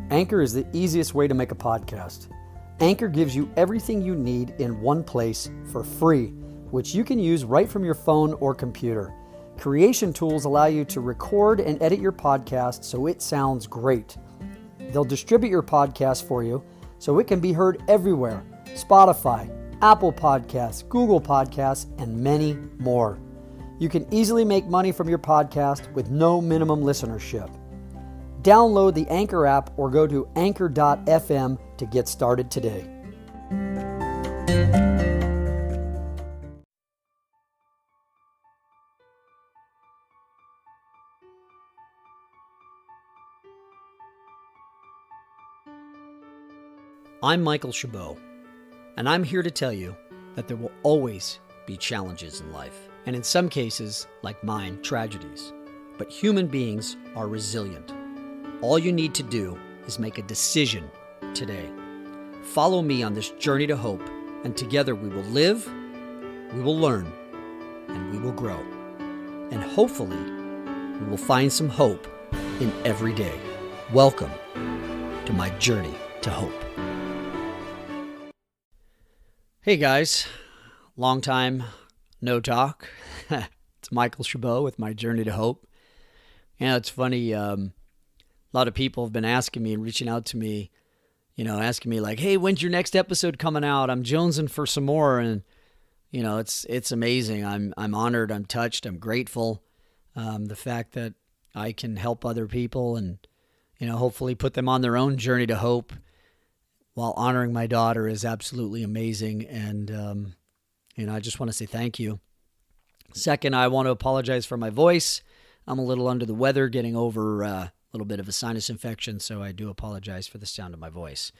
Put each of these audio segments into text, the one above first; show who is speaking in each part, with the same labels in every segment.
Speaker 1: Anchor is the easiest way to make a podcast. Anchor gives you everything you need in one place for free, which you can use right from your phone or computer. Creation tools allow you to record and edit your podcast so it sounds great. They'll distribute your podcast for you so it can be heard everywhere: Spotify, Apple Podcasts, Google Podcasts, and many more. You can easily make money from your podcast with no minimum listenership. Download the Anchor app or go to anchor.fm to get started today. I'm Michael Chabot, and I'm here to tell you that there will always be challenges in life, and in some cases, like mine, tragedies. But human beings are resilient. All you need to do is make a decision today. Follow me on this journey to hope, and together we will live, we will learn, and we will grow. And hopefully, we will find some hope in every day. Welcome to my journey to hope. Hey guys, long time no talk. It's Michael Chabot with my journey to hope. It's funny. A lot of people have been asking me and reaching out to me, asking me like, hey, when's your next episode coming out? I'm jonesing for some more. And, it's amazing. I'm honored. I'm touched. I'm grateful. The fact that I can help other people and, hopefully put them on their own journey to hope while honoring my daughter is absolutely amazing. And, I just want to say thank you. Second, I want to apologize for my voice. I'm a little under the weather, getting over a little bit of a sinus infection, so I do apologize for the sound of my voice.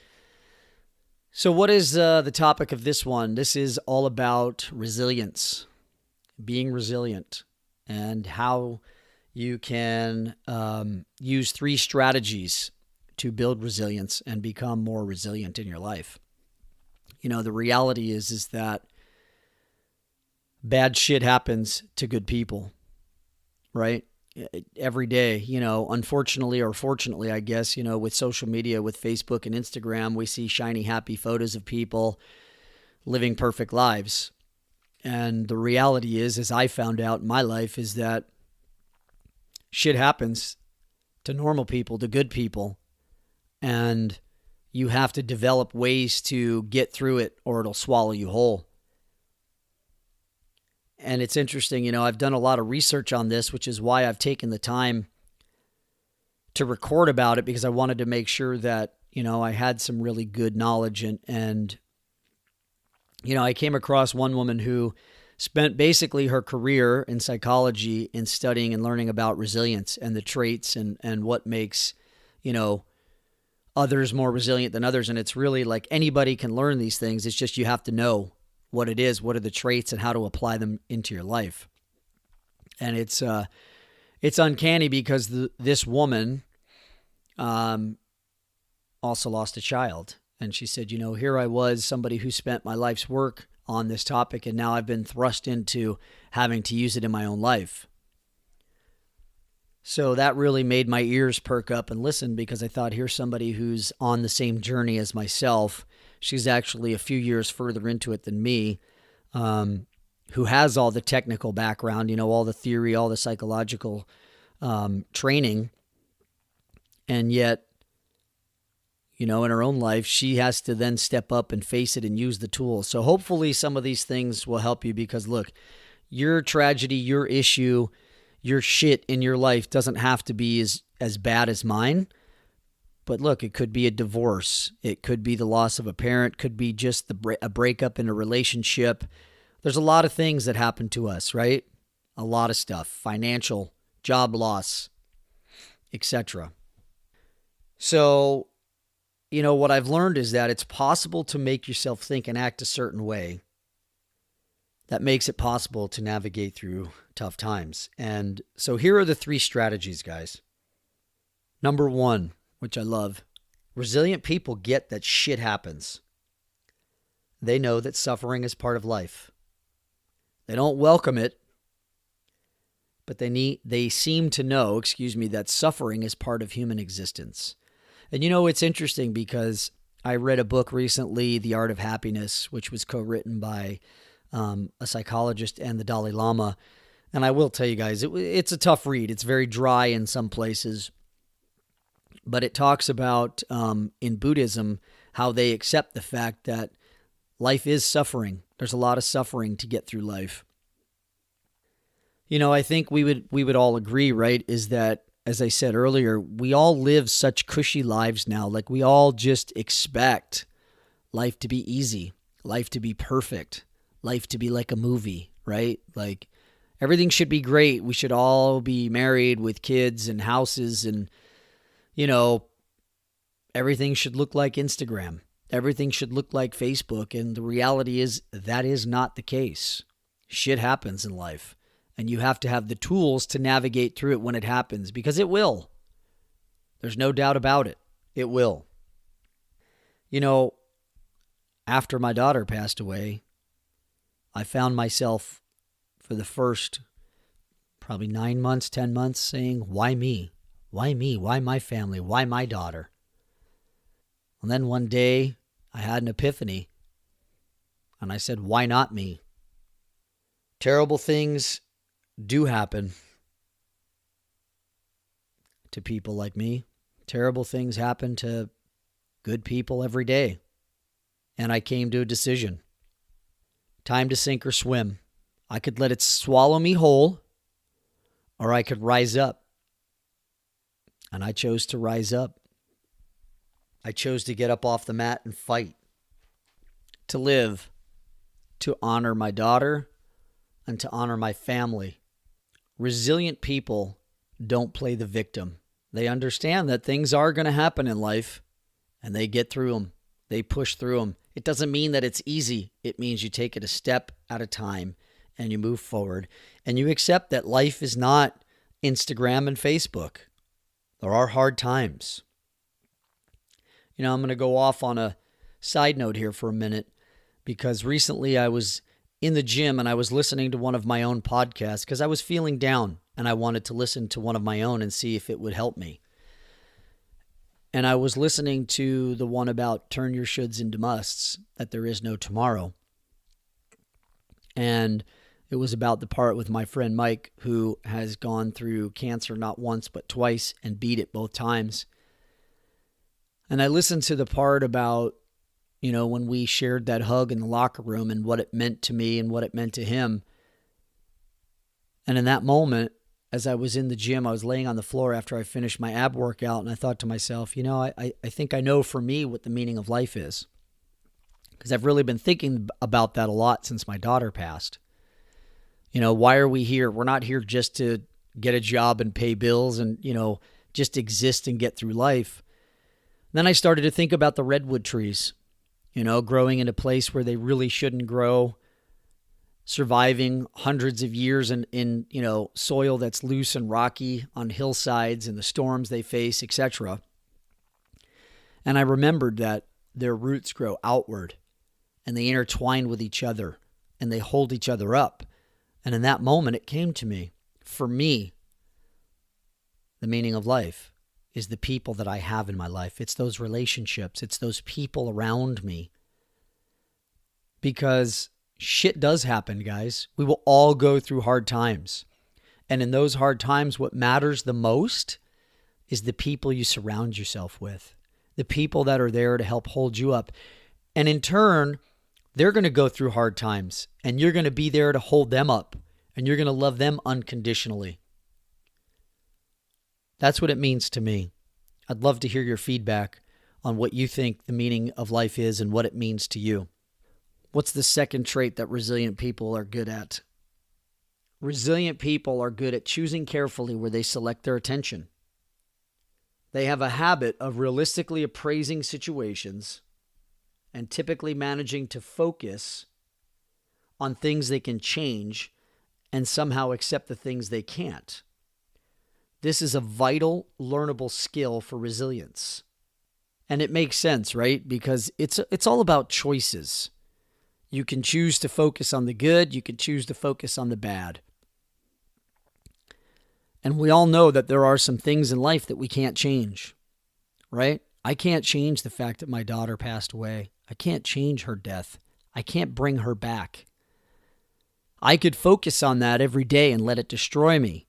Speaker 1: So what is the topic of this one? This is all about resilience, being resilient, and how you can use 3 strategies to build resilience and become more resilient in your life. The reality is that bad shit happens to good people, right? Every day, unfortunately or fortunately, I guess, with social media, with Facebook and Instagram, we see shiny, happy photos of people living perfect lives. And the reality is, as I found out in my life, is that shit happens to normal people, to good people. And you have to develop ways to get through it or it'll swallow you whole. And it's interesting, I've done a lot of research on this, which is why I've taken the time to record about it, because I wanted to make sure that, I had some really good knowledge. And I came across one woman who spent basically her career in psychology in studying and learning about resilience and the traits and what makes, others more resilient than others. And it's really like anybody can learn these things. It's just you have to know what it is, what are the traits, and how to apply them into your life. And it's uncanny because this woman also lost a child. And she said, here I was, somebody who spent my life's work on this topic, and now I've been thrust into having to use it in my own life. So that really made my ears perk up and listen, because I thought, here's somebody who's on the same journey as myself. She's actually a few years further into it than me, who has all the technical background, all the theory, all the psychological training. And yet, in her own life, she has to then step up and face it and use the tools. So hopefully some of these things will help you, because look, your tragedy, your issue, your shit in your life doesn't have to be as bad as mine. But look, it could be a divorce. It could be the loss of a parent. Could be just a breakup in a relationship. There's a lot of things that happen to us, right? A lot of stuff. Financial, job loss, etc. So, what I've learned is that it's possible to make yourself think and act a certain way that makes it possible to navigate through tough times. And so here are the 3 strategies, guys. Number 1, which I love. Resilient people get that shit happens. They know that suffering is part of life. They don't welcome it, but they seem to know, that suffering is part of human existence. And it's interesting because I read a book recently, The Art of Happiness, which was co-written by a psychologist and the Dalai Lama. And I will tell you guys, it's a tough read. It's very dry in some places. But it talks about, in Buddhism, how they accept the fact that life is suffering. There's a lot of suffering to get through life. I think we would all agree, right, is that, as I said earlier, we all live such cushy lives now. Like, we all just expect life to be easy, life to be perfect, life to be like a movie, right? Like, everything should be great. We should all be married with kids and houses, and, everything should look like Instagram. Everything should look like Facebook. And the reality is that is not the case. Shit happens in life. And you have to have the tools to navigate through it when it happens, because it will. There's no doubt about it. It will. After my daughter passed away, I found myself for the first probably 9 months, 10 months saying, why me? Why me? Why my family? Why my daughter? And then one day I had an epiphany and I said, why not me? Terrible things do happen to people like me. Terrible things happen to good people every day. And I came to a decision. Time to sink or swim. I could let it swallow me whole, or I could rise up. And I chose to rise up. I chose to get up off the mat and fight. To live. To honor my daughter and to honor my family. Resilient people don't play the victim. They understand that things are going to happen in life, and they get through them. They push through them. It doesn't mean that it's easy. It means you take it a step at a time and you move forward, and you accept that life is not Instagram and Facebook. There are hard times. I'm going to go off on a side note here for a minute, because recently I was in the gym and I was listening to one of my own podcasts because I was feeling down and I wanted to listen to one of my own and see if it would help me. And I was listening to the one about turn your shoulds into musts, that there is no tomorrow. And it was about the part with my friend Mike, who has gone through cancer not once but twice and beat it both times. And I listened to the part about, when we shared that hug in the locker room and what it meant to me and what it meant to him. And in that moment, as I was in the gym, I was laying on the floor after I finished my ab workout, and I thought to myself, I think I know for me what the meaning of life is. Because I've really been thinking about that a lot since my daughter passed. Why are we here? We're not here just to get a job and pay bills and, just exist and get through life. Then I started to think about the redwood trees, growing in a place where they really shouldn't grow, surviving hundreds of years in soil that's loose and rocky on hillsides and the storms they face, etc. And I remembered that their roots grow outward and they intertwine with each other and they hold each other up. And in that moment, it came to me, for me, the meaning of life is the people that I have in my life. It's those relationships. It's those people around me. Because shit does happen, guys. We will all go through hard times. And in those hard times, what matters the most is the people you surround yourself with. The people that are there to help hold you up. And in turn, they're going to go through hard times. And you're going to be there to hold them up. And you're going to love them unconditionally. That's what it means to me. I'd love to hear your feedback on what you think the meaning of life is and what it means to you. What's the second trait that resilient people are good at? Resilient people are good at choosing carefully where they select their attention. They have a habit of realistically appraising situations and typically managing to focus on things they can change and somehow accept the things they can't. This is a vital, learnable skill for resilience. And it makes sense, right? Because it's all about choices. You can choose to focus on the good. You can choose to focus on the bad. And we all know that there are some things in life that we can't change, right? I can't change the fact that my daughter passed away. I can't change her death. I can't bring her back. I could focus on that every day and let it destroy me.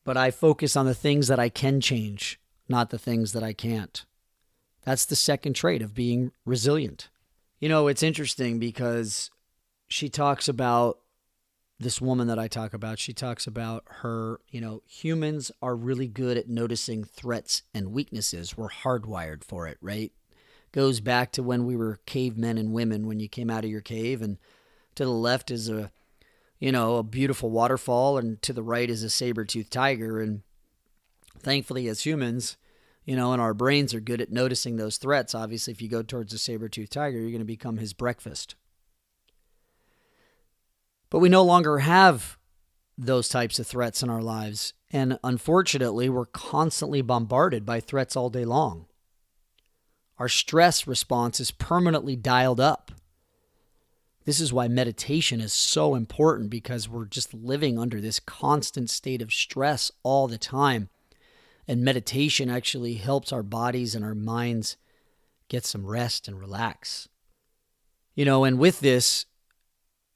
Speaker 1: But I focus on the things that I can change, not the things that I can't. That's the second trait of being resilient. You know, it's interesting because she talks about this woman that I talk about. She talks about her, humans are really good at noticing threats and weaknesses. We're hardwired for it, right? Goes back to when we were cavemen and women, when you came out of your cave, and to the left is a beautiful waterfall, and to the right is a saber-toothed tiger. And thankfully, as humans, and our brains are good at noticing those threats. Obviously, if you go towards a saber-toothed tiger, you're going to become his breakfast. But we no longer have those types of threats in our lives. And unfortunately, we're constantly bombarded by threats all day long. Our stress response is permanently dialed up. This is why meditation is so important, because we're just living under this constant state of stress all the time. And meditation actually helps our bodies and our minds get some rest and relax. And with this,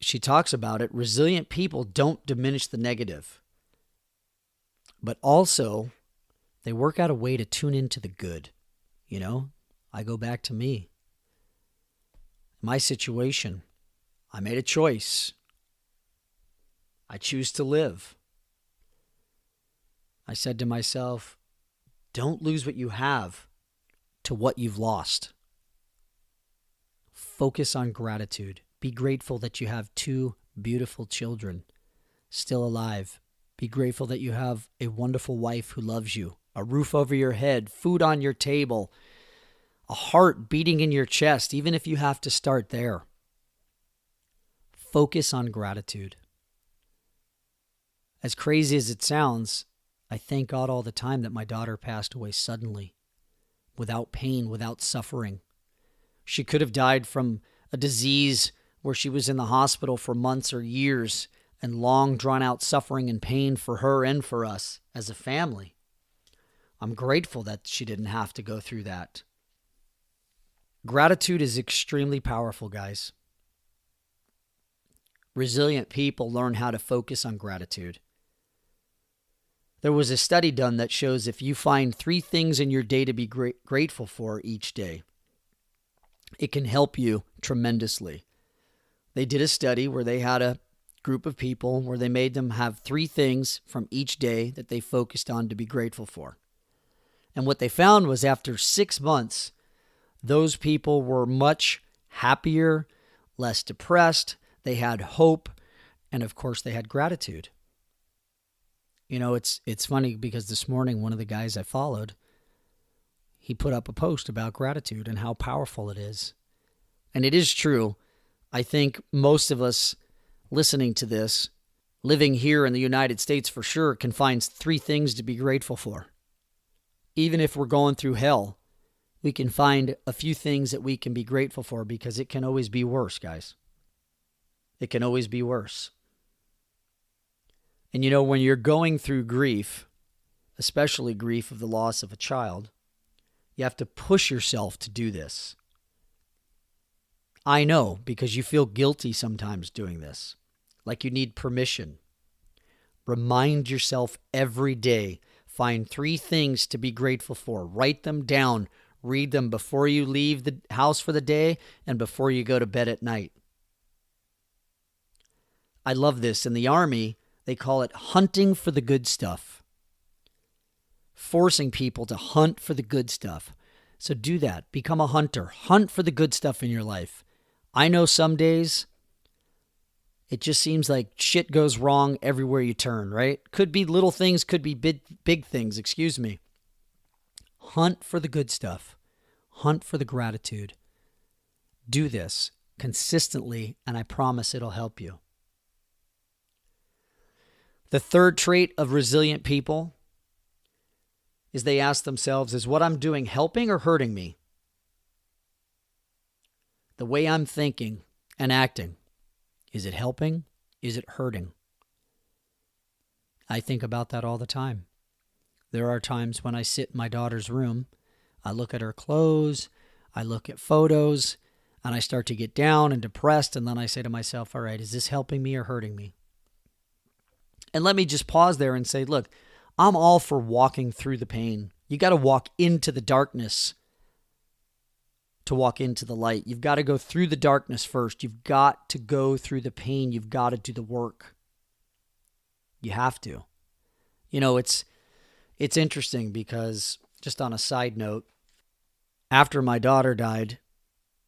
Speaker 1: she talks about it, resilient people don't diminish the negative, but also they work out a way to tune into the good. I go back to me. My situation, I made a choice. I choose to live. I said to myself, don't lose what you have to what you've lost. Focus on gratitude. Be grateful that you have 2 beautiful children still alive. Be grateful that you have a wonderful wife who loves you, a roof over your head, food on your table, a heart beating in your chest, even if you have to start there. Focus on gratitude. As crazy as it sounds, I thank God all the time that my daughter passed away suddenly, without pain, without suffering. She could have died from a disease where she was in the hospital for months or years, and long drawn-out suffering and pain for her and for us as a family. I'm grateful that she didn't have to go through that. Gratitude is extremely powerful, guys. Resilient people learn how to focus on gratitude. There was a study done that shows if you find 3 things in your day to be grateful for each day, it can help you tremendously. They did a study where they had a group of people where they made them have 3 things from each day that they focused on to be grateful for. And what they found was after 6 months, those people were much happier, less depressed, they had hope, and of course they had gratitude. It's funny because this morning one of the guys I followed, he put up a post about gratitude and how powerful it is. And it is true. I think most of us listening to this, living here in the United States for sure, can find 3 things to be grateful for. Even if we're going through hell, we can find a few things that we can be grateful for, because it can always be worse, guys. It can always be worse. And when you're going through grief, especially grief of the loss of a child, you have to push yourself to do this. I know, because you feel guilty sometimes doing this, like you need permission. Remind yourself every day. Find 3 things to be grateful for. Write them down. Read them before you leave the house for the day and before you go to bed at night. I love this. In the Army, they call it hunting for the good stuff. Forcing people to hunt for the good stuff. So do that. Become a hunter. Hunt for the good stuff in your life. I know some days it just seems like shit goes wrong everywhere you turn, right? Could be little things, could be big things, excuse me. Hunt for the good stuff. Hunt for the gratitude. Do this consistently, and I promise it'll help you. The third trait of resilient people is they ask themselves, is what I'm doing helping or hurting me? The way I'm thinking and acting, is it helping? Is it hurting? I think about that all the time. There are times when I sit in my daughter's room, I look at her clothes, I look at photos, and I start to get down and depressed. And then I say to myself, all right, is this helping me or hurting me? And let me just pause there and say, look, I'm all for walking through the pain. You got to walk into the darkness to walk into the light. You've got to go through the darkness first. You've got to go through the pain. You've got to do the work. You have to. You know, it's interesting because, just on a side note, after my daughter died,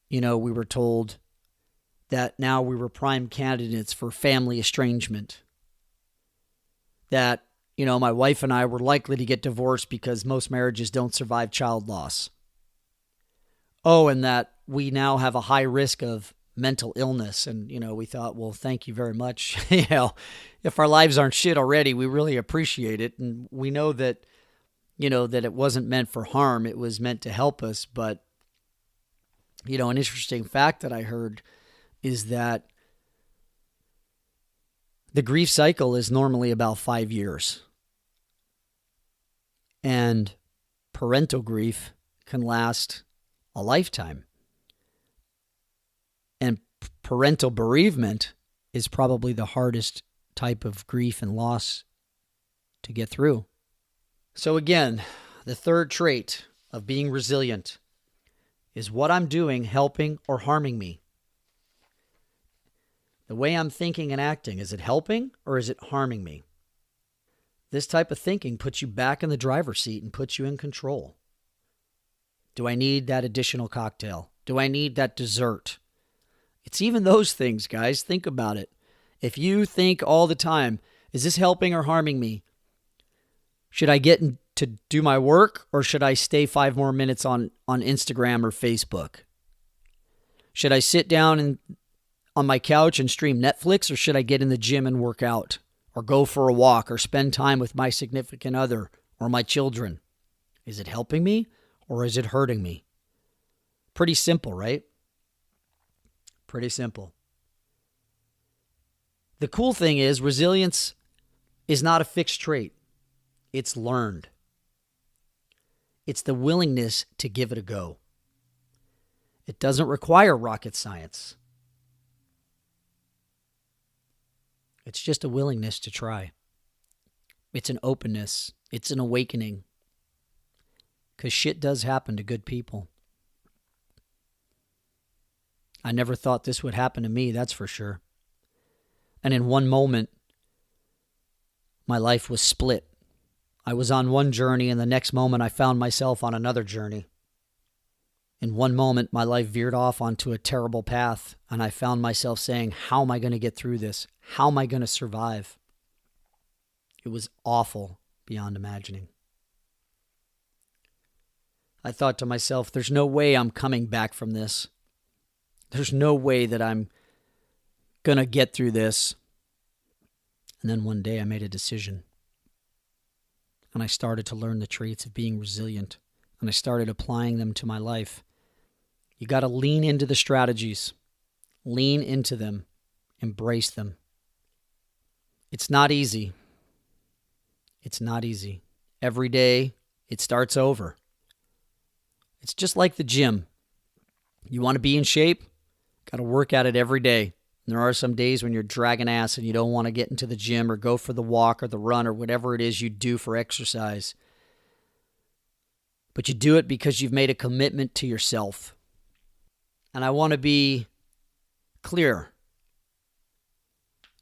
Speaker 1: you know, we were told that now we were prime candidates for family estrangement. That, you know, my wife and I were likely to get divorced because most marriages don't survive child loss. Oh, and that we now have a high risk of mental illness. And, you know, we thought, well, thank you very much. You know, if our lives aren't shit already, we really appreciate it. And we know that, you know, that it wasn't meant for harm. It was meant to help us. But, you know, an interesting fact that I heard is that the grief cycle is normally about 5 years. And parental grief can last a lifetime. And parental bereavement is probably the hardest type of grief and loss to get through. So again, the third trait of being resilient is what I'm doing helping or harming me? The way I'm thinking and acting, is it helping or is it harming me? This type of thinking puts you back in the driver's seat and puts you in control. Do I need that additional cocktail? Do I need that dessert? It's even those things, guys. Think about it. If you think all the time, is this helping or harming me? Should I get to do my work or should I stay 5 more minutes on Instagram or Facebook? Should I sit down on my couch and stream Netflix or should I get in the gym and work out or go for a walk or spend time with my significant other or my children? Is it helping me or is it hurting me? Pretty simple, right? Pretty simple. The cool thing is resilience is not a fixed trait. It's learned. It's the willingness to give it a go. It doesn't require rocket science. It's just a willingness to try. It's an openness. It's an awakening. Because shit does happen to good people. I never thought this would happen to me, that's for sure. And in one moment, my life was split. I was on one journey, and the next moment I found myself on another journey. In one moment, my life veered off onto a terrible path, and I found myself saying, how am I going to get through this? How am I going to survive? It was awful beyond imagining. I thought to myself, there's no way I'm coming back from this. There's no way that I'm going to get through this. And then one day I made a decision. And I started to learn the traits of being resilient. And I started applying them to my life. You got to lean into the strategies. Lean into them. Embrace them. It's not easy. It's not easy. Every day it starts over. It's just like the gym. You want to be in shape? Got to work at it every day. And there are some days when you're dragging ass and you don't want to get into the gym or go for the walk or the run or whatever it is you do for exercise. But you do it because you've made a commitment to yourself. And I want to be clear.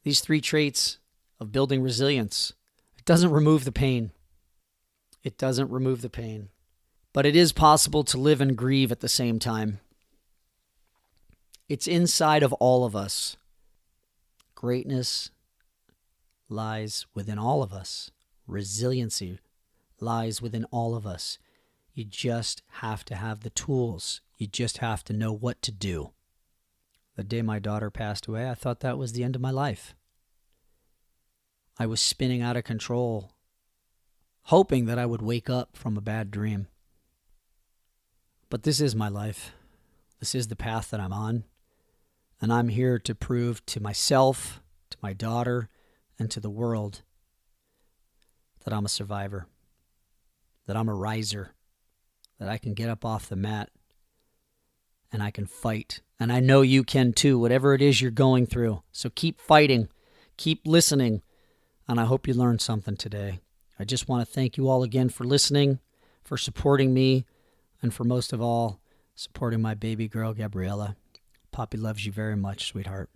Speaker 1: These 3 traits of building resilience, it doesn't remove the pain. It doesn't remove the pain. But it is possible to live and grieve at the same time. It's inside of all of us. Greatness lies within all of us. Resiliency lies within all of us. You just have to have the tools. You just have to know what to do. The day my daughter passed away, I thought that was the end of my life. I was spinning out of control, hoping that I would wake up from a bad dream. But this is my life. This is the path that I'm on. And I'm here to prove to myself, to my daughter, and to the world that I'm a survivor, that I'm a riser, that I can get up off the mat and I can fight. And I know you can too, whatever it is you're going through. So keep fighting, keep listening, and I hope you learned something today. I just want to thank you all again for listening, for supporting me, and for most of all, supporting my baby girl, Gabriella. Poppy loves you very much, sweetheart.